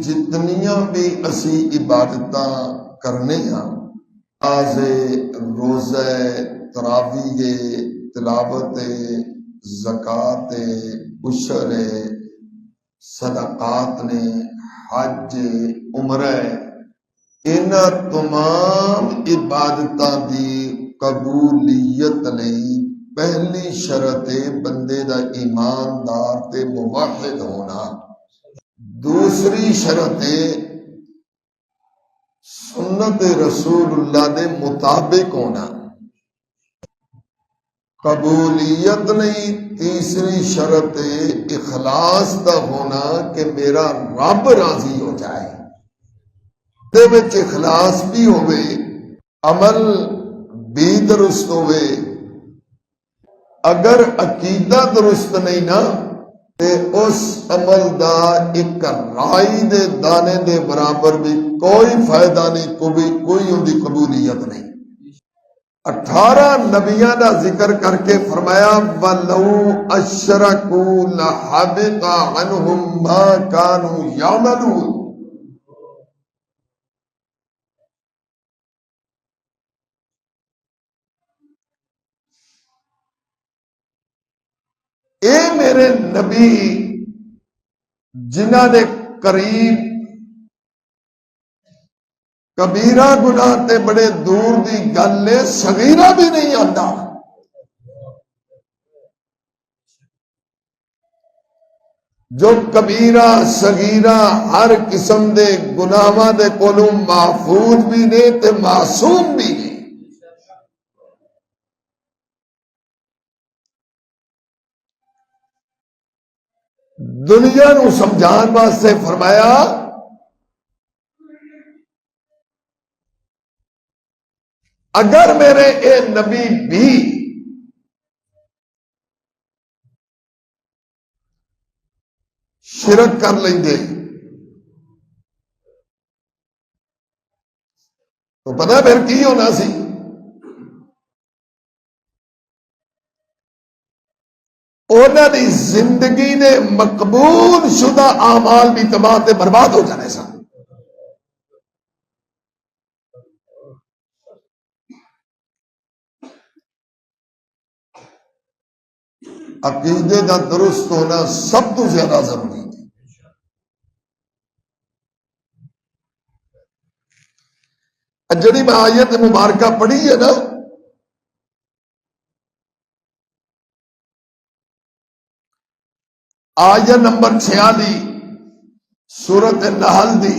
جتنیاں بھی اسی عبادتاں کرنے ہاں، نماز، روزہ، تراویح، تلاوت، زکوٰۃ، عشر، صدقات نے، حج، عمرہ، انہاں تمام عبادتاں دی قبولیت لئی پہلی شرط بندے دا ایماندار تے موحد ہونا، دوسری شرط سنت رسول اللہ دے مطابق ہونا، قبولیت نہیں، تیسری شرط اخلاص دا ہونا کہ میرا رب راضی ہو جائے، دے وچ اخلاص بھی ہوئے، عمل بھی درست ہوئے۔ اگر عقیدہ درست نہیں نا تے اس عمل دا ایک رائی دے دانے دے برابر بھی کوئی فائدہ نہیں، کوئی ان دی قبولیت نہیں۔ 18 نبیاں دا ذکر کر کے فرمایا وَلَوْ أَشْرَكُوا لَحَبِطَ عَنْهُمْ مَا كَانُوا يَعْمَلُونَ۔ اے میرے نبی جنہاں دے قریب کبیرہ گناہ تے بڑے دور دی گل ہے، صغیرہ بھی نہیں آتا، جو کبیرہ صغیرہ ہر قسم دے گناہاں دے کولوں محفوظ بھی نے تے معصوم بھی نے۔ دنیا نو سمجھان واسطے فرمایا اگر میرے اے نبی بھی شرک کر لیں گے تو پتہ پھر کی ہونا سی؟ انہاں دی زندگی نے مقبول شدہ اعمال بھی تباہ تے برباد ہو جانے سن۔ عقیدے دا درست ہونا سب تو زیادہ ضروری ہے۔ جڑی میں آیت مبارکہ پڑھی ہے نا، آیت نمبر 46 سورۃ النحل دی،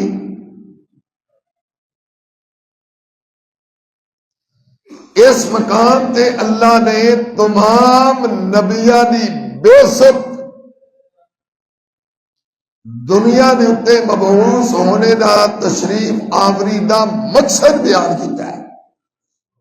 اس مقام تے اللہ نے تمام نبیاں دی بعثت دنیا دے اتے مبعوث ہونے دا تشریف آوری دا مقصد بیان کیتا ہے۔